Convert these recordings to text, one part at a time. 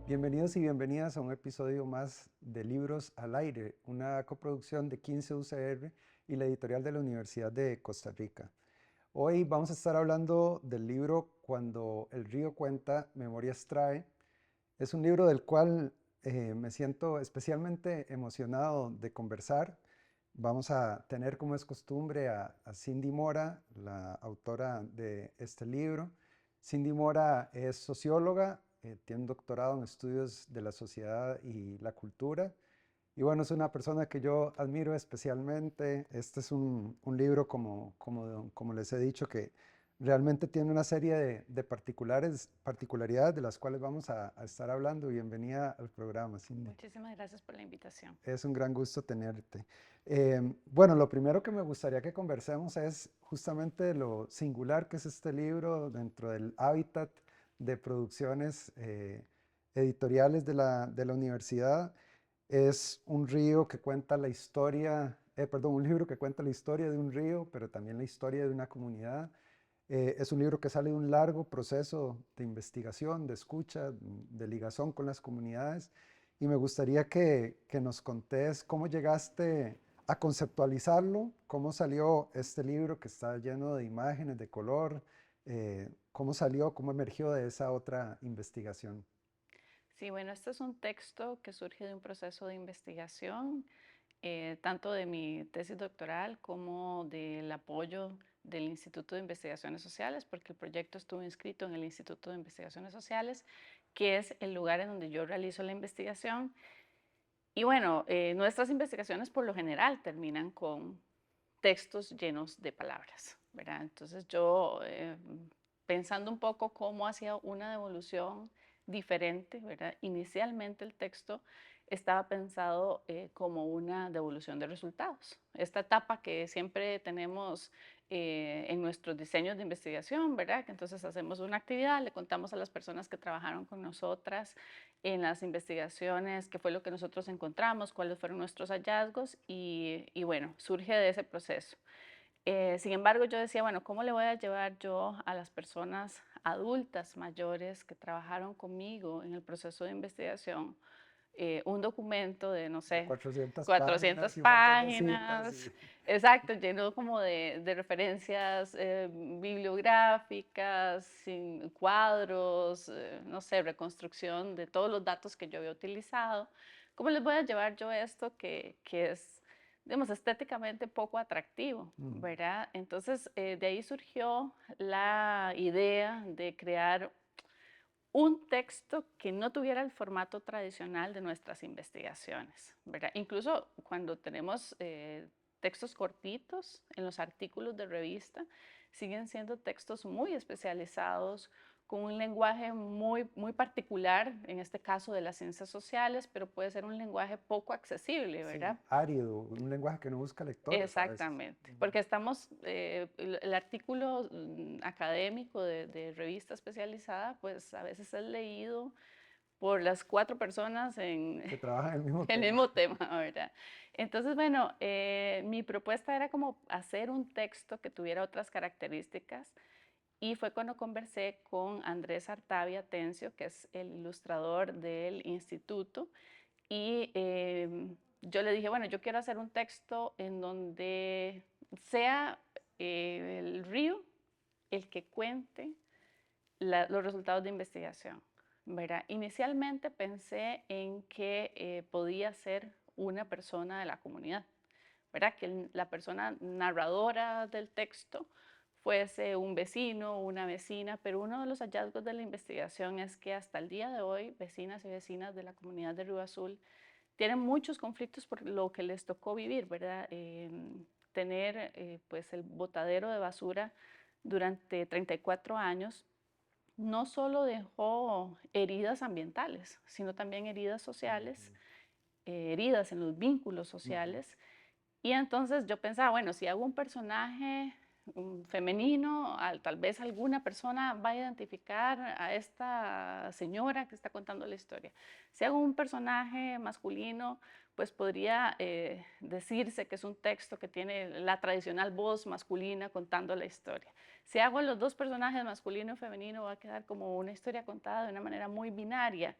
Bienvenidos y bienvenidas a un episodio más de Libros al Aire, una coproducción de 15 UCR y la editorial de la Universidad de Costa Rica. Hoy vamos a estar hablando del libro Cuando el río cuenta, Memorias trae. Es un libro del cual me siento especialmente emocionado de conversar. Vamos a tener, como es costumbre, a Cindy Mora, la autora de este libro. Cindy Mora es socióloga, tiene un doctorado en estudios de la sociedad y la cultura. Y bueno, es una persona que yo admiro especialmente. Este es un libro, como les he dicho, que realmente tiene una serie de particularidades de las cuales vamos a estar hablando. Bienvenida al programa, Cindy. Muchísimas gracias por la invitación. Es un gran gusto tenerte. Bueno, lo primero que me gustaría que conversemos es justamente lo singular que es este libro dentro del hábitat de producciones editoriales de la universidad. Es un río que cuenta la historia, perdón, un libro que cuenta la historia de un río, pero también la historia de una comunidad. Es un libro que sale de un largo proceso de investigación, de escucha, de ligazón con las comunidades. Y me gustaría que nos contés cómo llegaste a conceptualizarlo, cómo salió este libro que está lleno de imágenes, de color, cómo salió, cómo emergió de esa otra investigación. Sí, bueno, este es un texto que surge de un proceso de investigación, tanto de mi tesis doctoral como del apoyo del Instituto de Investigaciones Sociales, porque el proyecto estuvo inscrito en el Instituto de Investigaciones Sociales, que es el lugar en donde yo realizo la investigación. Y bueno, nuestras investigaciones por lo general terminan con textos llenos de palabras, ¿verdad? Entonces yo, pensando un poco cómo hacía una devolución diferente, ¿verdad? Inicialmente el texto estaba pensado como una devolución de resultados. Esta etapa que siempre tenemos en nuestros diseños de investigación, ¿verdad? Que entonces hacemos una actividad, le contamos a las personas que trabajaron con nosotras en las investigaciones qué fue lo que nosotros encontramos, cuáles fueron nuestros hallazgos y bueno, surge de ese proceso. Sin embargo, yo decía, bueno, ¿cómo le voy a llevar yo a las personas adultas mayores que trabajaron conmigo en el proceso de investigación un documento de, no De sé, 400 400 páginas y un montón de citas. páginas, exacto, lleno como de referencias bibliográficas, sin cuadros, no sé, reconstrucción de todos los datos que yo había utilizado. ¿Cómo les voy a llevar yo esto que es, digamos, estéticamente poco atractivo, Mm, ¿verdad? Entonces, de ahí surgió la idea de crear un texto que no tuviera el formato tradicional de nuestras investigaciones, ¿verdad? Incluso cuando tenemos textos cortitos en los artículos de revista, siguen siendo textos muy especializados, con un lenguaje muy particular, en este caso de las ciencias sociales, pero puede ser un lenguaje poco accesible, sí, ¿verdad? árido, un lenguaje que no busca lectores a veces. Exactamente, porque estamos, el artículo académico de revista especializada, pues a veces es leído por las cuatro personas en Que trabajan en el mismo el tema. mismo tema, ¿verdad? Entonces, bueno, mi propuesta era como hacer un texto que tuviera otras características y fue cuando conversé con Andrés Artavia Tencio, que es el ilustrador del instituto, y yo le dije, bueno, yo quiero hacer un texto en donde sea el río el que cuente los resultados de investigación, ¿verdad? Inicialmente pensé en que podía ser una persona de la comunidad, ¿verdad? Que la persona narradora del texto fuese un vecino o una vecina, pero uno de los hallazgos de la investigación es que hasta el día de hoy, vecinas y vecinas de la comunidad de Río Azul tienen muchos conflictos por lo que les tocó vivir, ¿verdad? Tener pues el botadero de basura durante 34 años no solo dejó heridas ambientales, sino también heridas sociales, Ujú, heridas en los vínculos ujú. sociales. Y entonces yo pensaba, bueno, si hago un personaje femenino, tal vez alguna persona va a identificar a esta señora que está contando la historia. Si hago un personaje masculino, pues podría decirse que es un texto que tiene la tradicional voz masculina contando la historia. Si hago los dos personajes, masculino y femenino, va a quedar como una historia contada de una manera muy binaria.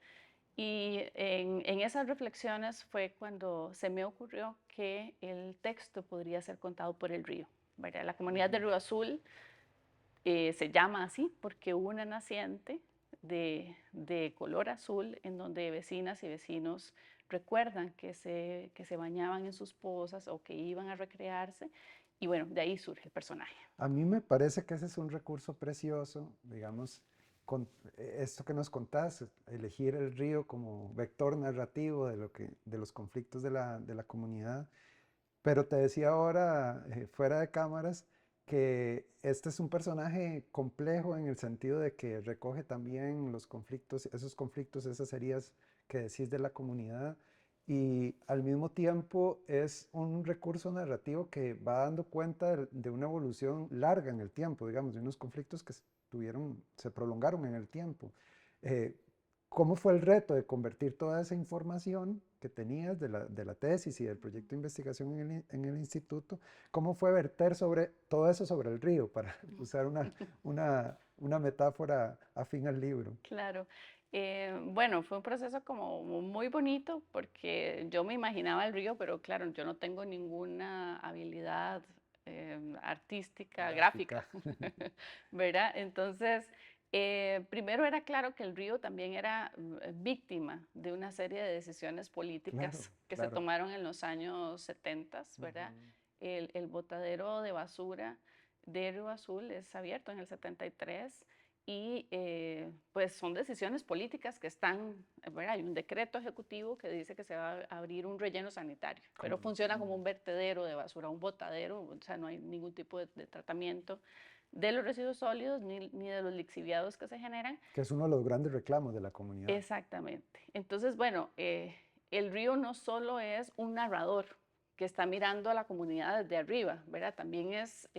Y en esas reflexiones fue cuando se me ocurrió que el texto podría ser contado por el río, ¿verdad? La comunidad de Río Azul se llama así porque hubo una naciente de color azul en donde vecinas y vecinos recuerdan que se bañaban en sus pozas o que iban a recrearse. Y bueno, de ahí surge el personaje. A mí me parece que ese es un recurso precioso, digamos, con esto que nos contás, elegir el río como vector narrativo de de los conflictos de la comunidad. Pero te decía ahora, fuera de cámaras, que este es un personaje complejo en el sentido de que recoge también los conflictos, esas heridas que decís de la comunidad, y al mismo tiempo es un recurso narrativo que va dando cuenta de una evolución larga en el tiempo, digamos, de unos conflictos que se prolongaron en el tiempo. Eh, ¿Cómo fue el reto de convertir toda esa información que tenías de la tesis y del proyecto de investigación en el instituto? ¿Cómo fue verter sobre todo eso sobre el río, para usar una metáfora afín al libro? Claro. Bueno, fue un proceso como muy bonito porque yo me imaginaba el río, pero claro, yo no tengo ninguna habilidad artística, Gráfica. gráfica, ¿verdad? Entonces, primero era claro que el río también era víctima de una serie de decisiones Claro, políticas que se claro. tomaron en los años 70, ¿verdad? Ujú. El botadero de basura de Río Azul es abierto en el 73 y pues son decisiones políticas que están, ¿verdad? Hay un decreto ejecutivo que dice que se va a abrir un relleno sanitario, pero ¿Cómo no? funciona como Ujú. un vertedero de basura, un botadero, o sea, no hay ningún tipo de tratamiento de los residuos sólidos ni de los lixiviados que se generan. Que es uno de los grandes reclamos de la comunidad. Exactamente. Entonces, bueno, el río no solo es un narrador que está mirando a la comunidad desde arriba, ¿verdad? También es,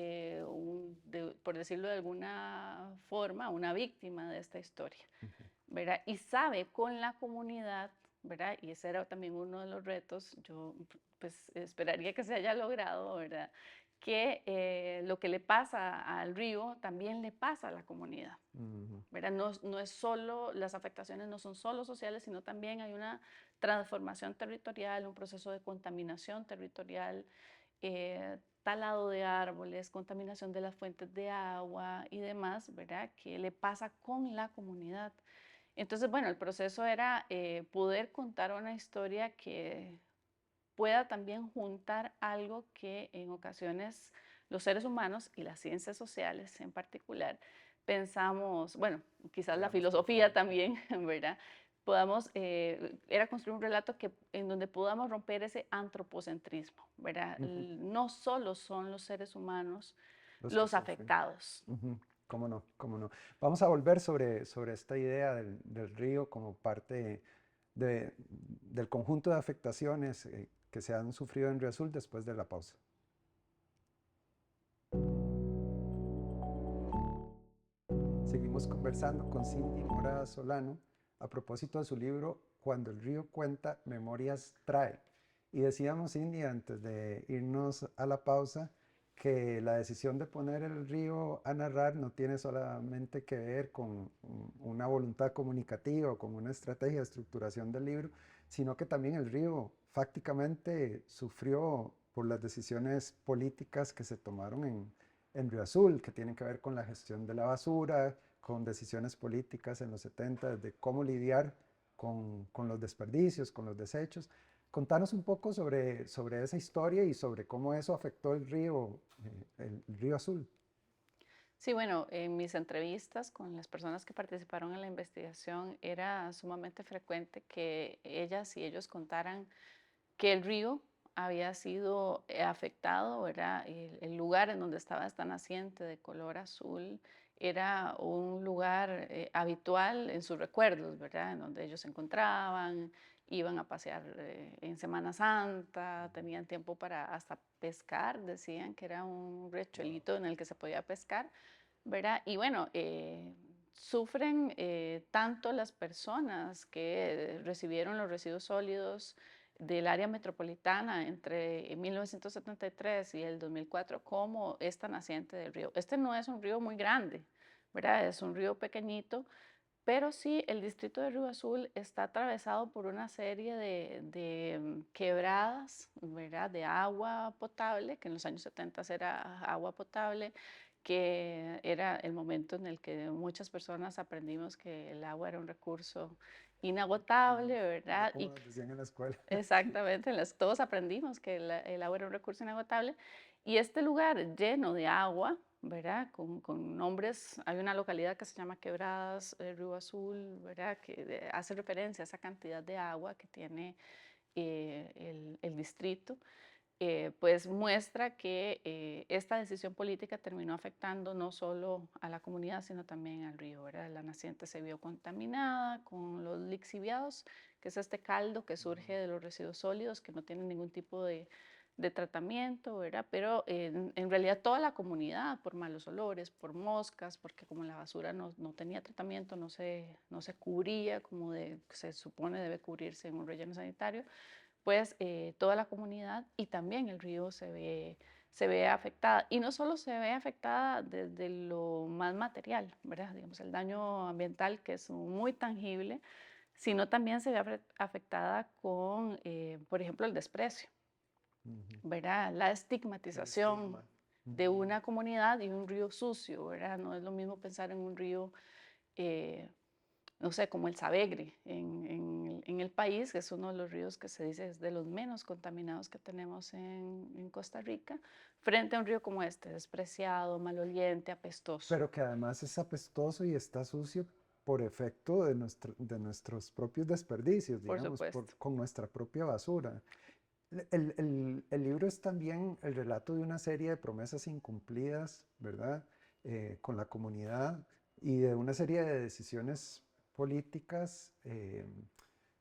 por decirlo de alguna forma, una víctima de esta historia, Ujú. ¿verdad? Y sabe con la comunidad, ¿verdad? Y ese era también uno de los retos, yo pues esperaría que se haya logrado, ¿verdad? Que lo que le pasa al río también le pasa a la comunidad. Ujú. ¿Verdad? No, no es solo, las afectaciones no son solo sociales, sino también hay una transformación territorial, un proceso de contaminación territorial, talado de árboles, contaminación de las fuentes de agua y demás, ¿verdad? Que le pasa con la comunidad. Entonces, bueno, el proceso era poder contar una historia que pueda también juntar algo que en ocasiones los seres humanos y las ciencias sociales en particular pensamos, bueno, quizás la Quedamos por filosofía fuera. también, ¿verdad? Podamos, era construir un relato en donde podamos romper ese antropocentrismo, ¿verdad? Ujú. No solo son los seres humanos Los que los sufren. afectados. Ujú. ¿Cómo no? ¿Cómo no? Vamos a volver sobre esta idea del río como parte del conjunto de afectaciones que se han sufrido en Río Azul después de la pausa. Seguimos conversando con Cindy Mora Solano a propósito de su libro Cuando el río cuenta, memorias trae. Y decíamos, Cindy, antes de irnos a la pausa, que la decisión de poner el río a narrar no tiene solamente que ver con una voluntad comunicativa o con una estrategia de estructuración del libro, sino que también el río fácticamente sufrió por las decisiones políticas que se tomaron en Río Azul, que tienen que ver con la gestión de la basura, con decisiones políticas en los 70, de cómo lidiar con los desperdicios, con los desechos. Contanos un poco sobre esa historia y sobre cómo eso afectó el río Azul. Sí, bueno, en mis entrevistas con las personas que participaron en la investigación era sumamente frecuente que ellas y ellos contaran que el río había sido afectado, era el lugar en donde estaba esta naciente de color azul, era un lugar habitual en sus recuerdos, ¿verdad? En donde ellos se encontraban, iban a pasear en Semana Santa, tenían tiempo para hasta pescar, decían que era un Wow. riachuelito en el que se podía pescar, ¿verdad? Y bueno, sufren tanto las personas que recibieron los residuos sólidos del área metropolitana entre 1973 y el 2004 como esta naciente del río. Este no es un río muy grande, ¿verdad? Es un río pequeñito, pero sí, el distrito de Río Azul está atravesado por una serie de quebradas, ¿verdad? De agua potable, que en los años 70 era agua potable, que era el momento en el que muchas personas aprendimos que el agua era un recurso Ujú. inagotable, Ajá, ¿verdad? como nos decían en la escuela. Exactamente, todos aprendimos que el agua era un recurso inagotable y este lugar lleno de agua, ¿verdad? Con nombres, hay una localidad que se llama Quebradas, Río Azul, ¿verdad? Que hace referencia a esa cantidad de agua que tiene el distrito, pues muestra que esta decisión política terminó afectando no solo a la comunidad, sino también al río, ¿verdad? La naciente se vio contaminada con los lixiviados, que es este caldo que surge de los residuos sólidos, que no tienen ningún tipo de tratamiento, ¿verdad? Pero en realidad toda la comunidad, por malos olores, por moscas, porque como la basura no tenía tratamiento, no se cubría como se supone debe cubrirse en un relleno sanitario, pues toda la comunidad y también el río se ve afectada. Y no solo se ve afectada desde lo más material, ¿verdad? Digamos, el daño ambiental, que es muy tangible, sino también se ve afectada con, por ejemplo, el desprecio, Ujú. ¿verdad? La El estigmatización estigma. de Ujú. una comunidad y un río sucio, ¿verdad? No es lo mismo pensar en un río eh, no sé, como el Savegre en el país, que es uno de los ríos que se dice es de los menos contaminados que tenemos en Costa Rica, frente a un río como este, despreciado, maloliente, apestoso. Pero que además es apestoso y está sucio por efecto de, de nuestros propios desperdicios, Por digamos, supuesto. con nuestra propia basura. El libro es también el relato de una serie de promesas incumplidas, ¿verdad? Con la comunidad y de una serie de decisiones políticas,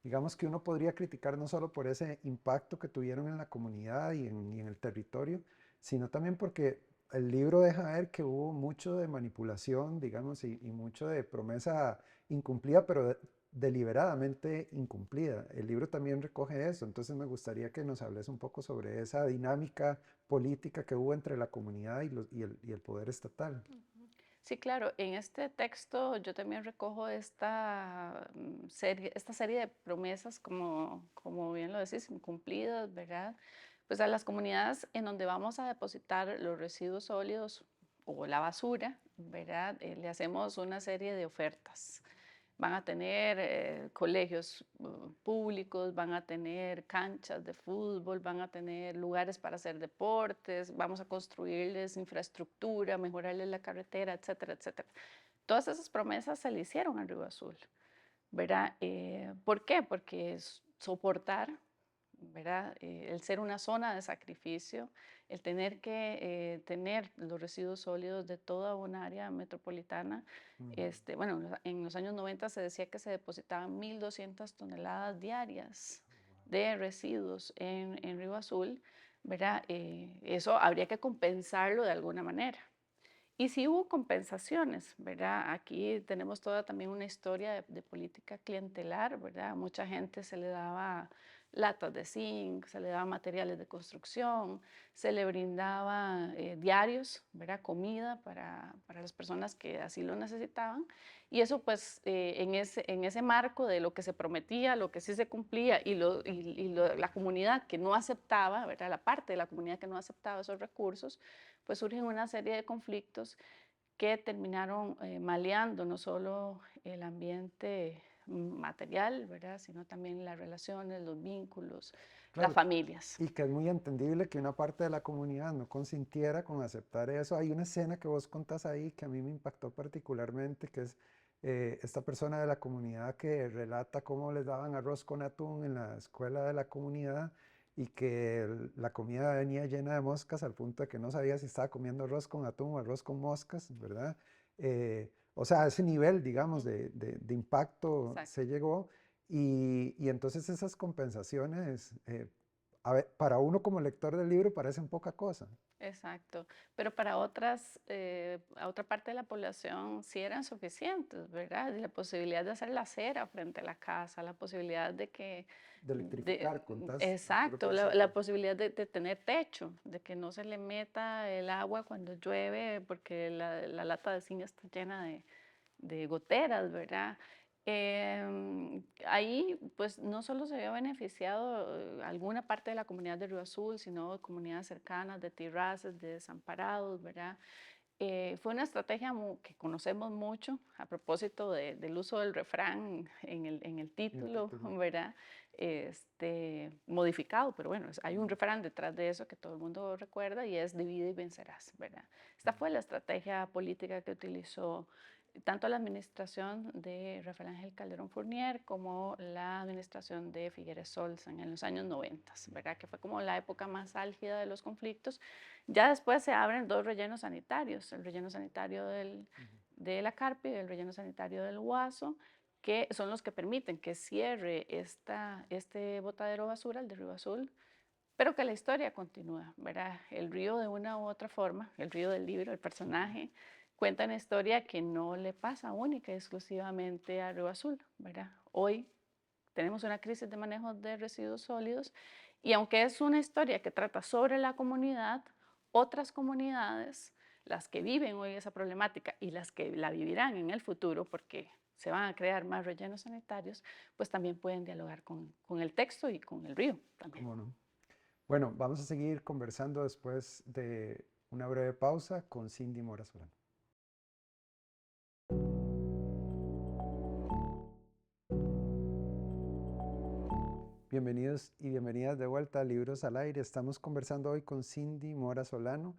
digamos que uno podría criticar no solo por ese impacto que tuvieron en la comunidad y en el territorio, sino también porque el libro deja ver que hubo mucho de manipulación, digamos, y mucho de promesa incumplida, pero deliberadamente incumplida. El libro también recoge eso, entonces me gustaría que nos hables un poco sobre esa dinámica política que hubo entre la comunidad y el poder estatal. Sí, claro, en este texto yo también recojo esta serie de promesas, como bien lo decís, incumplidas, ¿verdad? Pues a las comunidades en donde vamos a depositar los residuos sólidos o la basura, ¿verdad? Le hacemos una serie de ofertas. Van a tener colegios públicos, van a tener canchas de fútbol, van a tener lugares para hacer deportes, vamos a construirles infraestructura, mejorarles la carretera, etcétera, etcétera. Todas esas promesas se le hicieron a Río Azul, ¿verdad? ¿Por qué? Porque soportar, ¿verdad? El ser una zona de sacrificio, el tener que tener los residuos sólidos de toda un área metropolitana. Ujú. Bueno, en los años 90 se decía que se depositaban 1.200 toneladas diarias de residuos en Río Azul, ¿verdad? Eso habría que compensarlo de alguna manera. Y sí hubo compensaciones, ¿verdad? Aquí tenemos toda también una historia de política clientelar, ¿verdad? Mucha gente se le daba latas de zinc, se le daba materiales de construcción, se le brindaba diarios, ¿verdad? Comida para las personas que así lo necesitaban. Y eso pues en ese marco de lo que se prometía, lo que sí se cumplía la comunidad que no aceptaba, ¿verdad? La parte de la comunidad que no aceptaba esos recursos, pues surgen una serie de conflictos que terminaron maleando no solo el ambiente material, ¿verdad? Sino también las relaciones, los vínculos, las Claro, familias. y que es muy entendible que una parte de la comunidad no consintiera con aceptar eso. Hay una escena que vos contás ahí que a mí me impactó particularmente, que es esta persona de la comunidad que relata cómo les daban arroz con atún en la escuela de la comunidad y que la comida venía llena de moscas al punto de que no sabía si estaba comiendo arroz con atún o arroz con moscas, ¿verdad? O sea, a ese nivel, digamos, Ujú. de impacto Exacto. se llegó. Y entonces esas compensaciones, a ver, para uno como lector del libro parecen poca cosa. Exacto, pero a otra parte de la población sí eran suficientes, ¿verdad? Y la posibilidad de hacer la acera frente a la casa, la posibilidad de que, De electrificar, contás al puro exacto, la principio. posibilidad de tener techo, de que no se le meta el agua cuando llueve porque la lata de zinc está llena de goteras, ¿verdad? Ahí, pues, no solo se vio beneficiado alguna parte de la comunidad de Río Azul, sino comunidades cercanas de Tirraces, de Desamparados, ¿verdad? Fue una estrategia que conocemos mucho a propósito del uso del refrán en el El título, título. ¿verdad? Modificado, pero bueno, hay un refrán detrás de eso que todo el mundo recuerda y es divide y vencerás, ¿verdad? Esta fue la estrategia política que utilizó tanto la administración de Rafael Ángel Calderón Fournier como la administración de Figueres Solza en los años 90, ¿verdad? Que fue como la época más álgida de los conflictos. Ya después se abren dos rellenos sanitarios, el relleno sanitario de la Carpi y el relleno sanitario del Guaso, que son los que permiten que cierre este botadero basura, el de Río Azul, pero que la historia continúa, ¿verdad? El río de una u otra forma, el río del libro, el personaje, cuenta una historia que no le pasa única y exclusivamente a Río Azul, ¿verdad? Hoy tenemos una crisis de manejo de residuos sólidos y aunque es una historia que trata sobre la comunidad, otras comunidades, las que viven hoy esa problemática y las que la vivirán en el futuro, porque se van a crear más rellenos sanitarios, pues también pueden dialogar con el texto y con el río también. ¿Cómo no? Bueno, vamos a seguir conversando después de una breve pausa con Cindy Mora Solano. Bienvenidos y bienvenidas de vuelta a Libros al Aire. Estamos conversando hoy con Cindy Mora Solano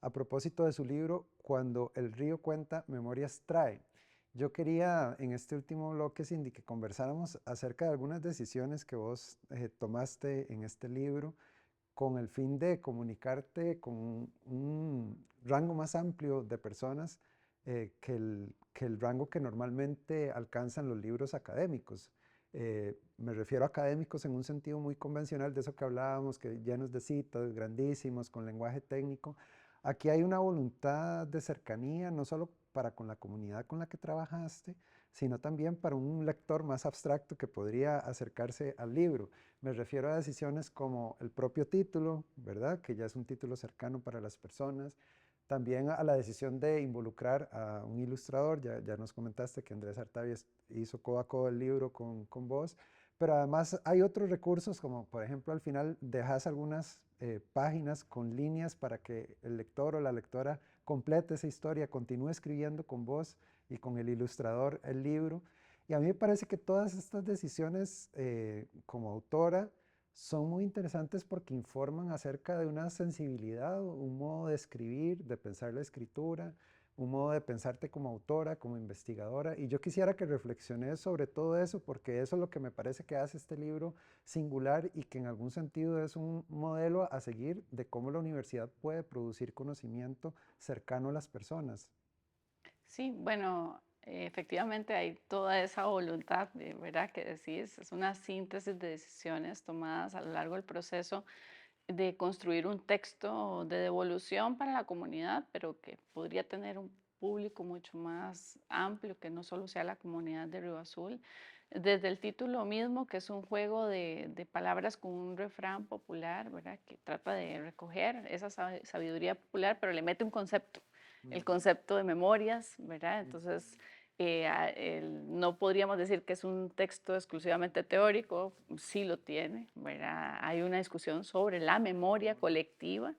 a propósito de su libro Cuando el río cuenta, memorias trae. Yo quería en este último bloque, Cindy, que conversáramos acerca de algunas decisiones que vos tomaste en este libro con el fin de comunicarte con un rango más amplio de personas que el rango que normalmente alcanzan los libros académicos. Me refiero a académicos en un sentido muy convencional, de eso que hablábamos, que llenos de citas, grandísimos, con lenguaje técnico. Aquí hay una voluntad de cercanía, no solo para con la comunidad con la que trabajaste, sino también para un lector más abstracto que podría acercarse al libro. Me refiero a decisiones como el propio título, ¿verdad? Que ya es un título cercano para las personas. También a la decisión de involucrar a un ilustrador. Ya nos comentaste que Andrés Artavia hizo codo a codo el libro con vos. Pero además hay otros recursos, como por ejemplo al final dejas algunas páginas con líneas para que el lector o la lectora complete esa historia, continúe escribiendo con vos y con el ilustrador el libro. Y a mí me parece que todas estas decisiones como autora son muy interesantes porque informan acerca de una sensibilidad, un modo de escribir, de pensar la escritura, un modo de pensarte como autora, como investigadora. Y yo quisiera que reflexiones sobre todo eso porque eso es lo que me parece que hace este libro singular y que en algún sentido es un modelo a seguir de cómo la universidad puede producir conocimiento cercano a las personas. Sí, bueno, efectivamente hay toda esa voluntad, ¿verdad? Que decís, es una síntesis de decisiones tomadas a lo largo del proceso de construir un texto de devolución para la comunidad, pero que podría tener un público mucho más amplio, que no solo sea la comunidad de Río Azul. Desde el título mismo, que es un juego de palabras con un refrán popular, ¿verdad? Que trata de recoger esa sabiduría popular, pero le mete un concepto, el concepto de memorias, ¿verdad? Entonces, no podríamos decir que es un texto exclusivamente teórico, sí lo tiene, ¿verdad? Hay una discusión sobre la memoria colectiva,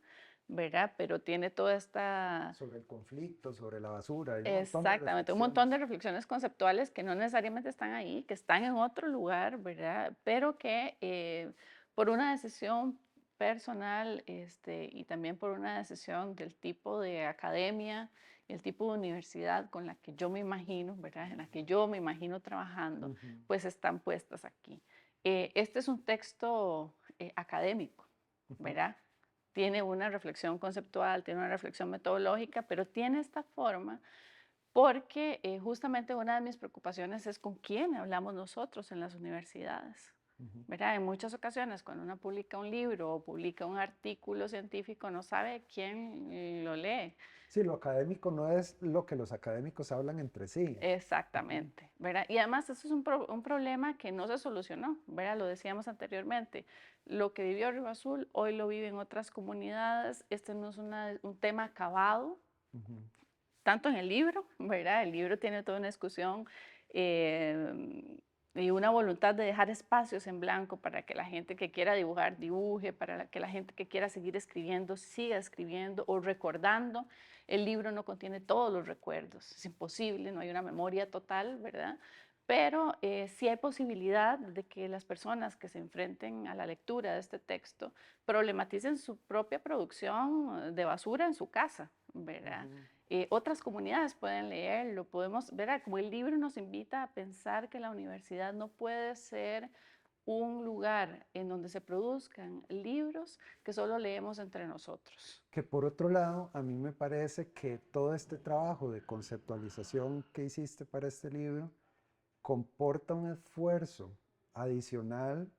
¿verdad? Pero tiene toda esta, Sobre el conflicto, sobre la basura, hay un montón de exactamente, un montón de reflexiones. reflexiones conceptuales que no necesariamente están ahí, que están en otro lugar, ¿verdad? Pero que por una decisión personal y también por una decisión del tipo de academia y el tipo de universidad con la que yo me imagino, ¿verdad? En la que yo me imagino trabajando, Ujú, pues están puestas aquí. Este es un texto académico, ujú. ¿verdad? Tiene una reflexión conceptual, tiene una reflexión metodológica, pero tiene esta forma porque justamente una de mis preocupaciones es con quién hablamos nosotros en las universidades. Ujú. ¿Verdad? En muchas ocasiones, cuando uno publica un libro o publica un artículo científico, no sabe quién lo lee. Sí, lo académico no es lo que los académicos hablan entre sí. Ujú, Exactamente, ¿verdad? Y además eso es un problema que no se solucionó, ¿verdad? Lo decíamos anteriormente. Lo que vivió Río Azul, hoy lo viven otras comunidades. Este no es un tema acabado, ujú. tanto en el libro, ¿verdad? El libro tiene toda una discusión y una voluntad de dejar espacios en blanco para que la gente que quiera dibujar, dibuje, que la gente que quiera seguir escribiendo, siga escribiendo o recordando. El libro no contiene todos los recuerdos, es imposible, no hay una memoria total, ¿verdad? Pero sí hay posibilidad de que las personas que se enfrenten a la lectura de este texto problematicen su propia producción de basura en su casa, ¿verdad? Ujú. Otras comunidades pueden leerlo, podemos ver, como el libro nos invita a pensar que la universidad no puede ser un lugar en donde se produzcan libros que solo leemos entre nosotros. Que por otro lado, a mí me parece que todo este trabajo de conceptualización que hiciste para este libro comporta un esfuerzo adicional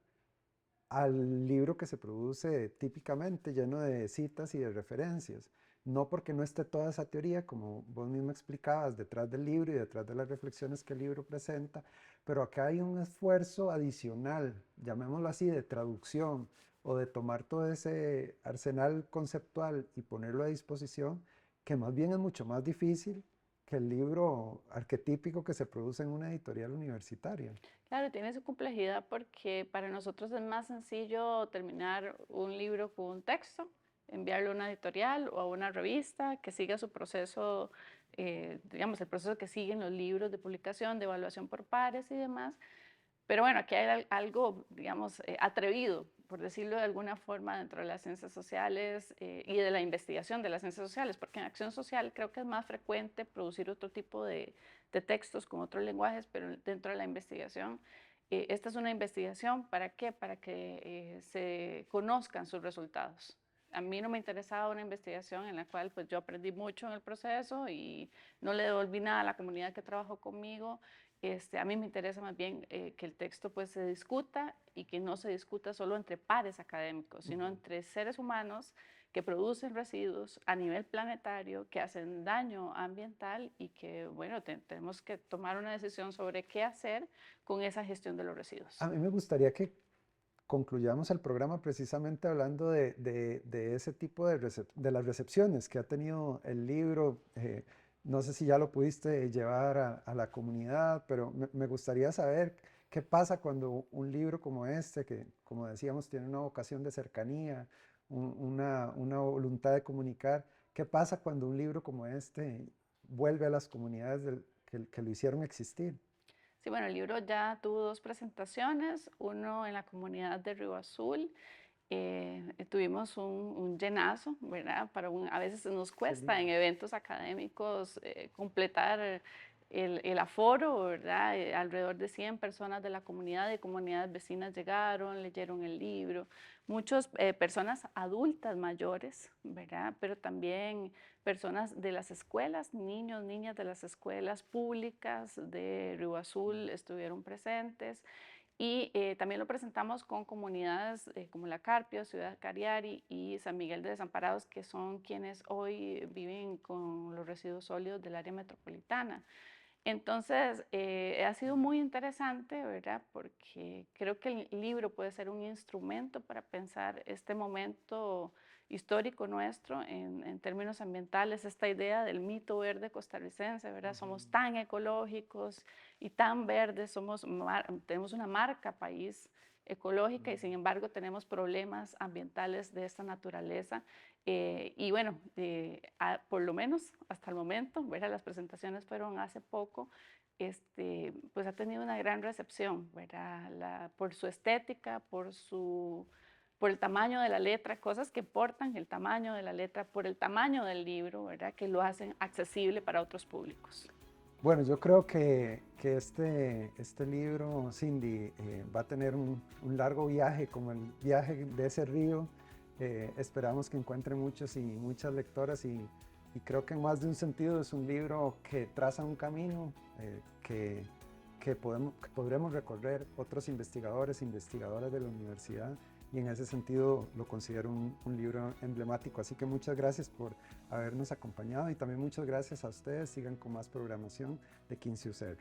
al libro que se produce típicamente lleno de citas y de referencias. No porque no esté toda esa teoría, como vos mismo explicabas, detrás del libro y detrás de las reflexiones que el libro presenta, pero acá hay un esfuerzo adicional, llamémoslo así, de traducción o de tomar todo ese arsenal conceptual y ponerlo a disposición, que más bien es mucho más difícil que el libro arquetípico que se produce en una editorial universitaria. Claro, tiene su complejidad porque para nosotros es más sencillo terminar un libro con un texto, enviarlo a una editorial o a una revista que siga su proceso, digamos, el proceso que siguen los libros de publicación, de evaluación por pares y demás. Pero bueno, aquí hay algo, digamos, atrevido, por decirlo de alguna forma, dentro de las ciencias sociales y de la investigación de las ciencias sociales, porque en acción social creo que es más frecuente producir otro tipo de textos con otros lenguajes, pero dentro de la investigación, esta es una investigación, ¿para qué? Para que se conozcan sus resultados. A mí no me interesaba una investigación en la cual pues yo aprendí mucho en el proceso y no le devolví nada a la comunidad que trabajó conmigo. A mí me interesa más bien que el texto pues se discuta y que no se discuta solo entre pares académicos, sino Ujú. entre seres humanos que producen residuos a nivel planetario, que hacen daño ambiental y que, bueno, tenemos que tomar una decisión sobre qué hacer con esa gestión de los A residuos. mí me gustaría que concluyamos el programa precisamente hablando de ese tipo de las recepciones que ha tenido el libro. No sé si ya lo pudiste llevar a la comunidad, pero me gustaría saber qué pasa cuando un libro como este, que como decíamos tiene una vocación de cercanía, una voluntad de comunicar, qué pasa cuando un libro como este vuelve a las comunidades que lo hicieron existir. Sí, bueno, el libro ya tuvo dos presentaciones, uno en la comunidad de Río Azul. Tuvimos un llenazo, ¿verdad? A veces nos Qué cuesta en lindo. eventos académicos completar el aforo, ¿verdad? Alrededor de 100 personas de la comunidad y comunidades vecinas llegaron, leyeron el libro. Muchas personas adultas mayores, ¿verdad? Pero también personas de las escuelas, niños, niñas de las escuelas públicas de Río Azul estuvieron presentes. Y también lo presentamos con comunidades como La Carpio, Ciudad Cariari y San Miguel de Desamparados, que son quienes hoy viven con los residuos sólidos del área metropolitana. Entonces, ha sido muy interesante, ¿verdad? Porque creo que el libro puede ser un instrumento para pensar este momento histórico nuestro en términos ambientales, esta idea del mito verde costarricense, ¿verdad? Ujú. Somos tan ecológicos y tan verdes, tenemos una marca país ecológica y sin embargo tenemos problemas ambientales de esta naturaleza y bueno, por lo menos hasta el momento, ¿verdad? Las presentaciones fueron hace poco, pues ha tenido una gran recepción, ¿verdad? Por su estética, por el tamaño de la letra, cosas que portan el tamaño de la letra, por el tamaño del libro, ¿verdad? Que lo hacen accesible para otros públicos. Bueno, yo creo que este libro, Cindy, va a tener un largo viaje, como el viaje de ese río. Esperamos que encuentre muchos y muchas lectoras y creo que en más de un sentido es un libro que traza un camino que podremos recorrer otros investigadores e investigadoras de la universidad y en ese sentido lo considero un libro emblemático. Así que muchas gracias por habernos acompañado y también muchas gracias a ustedes. Sigan con más programación de 15 UCR.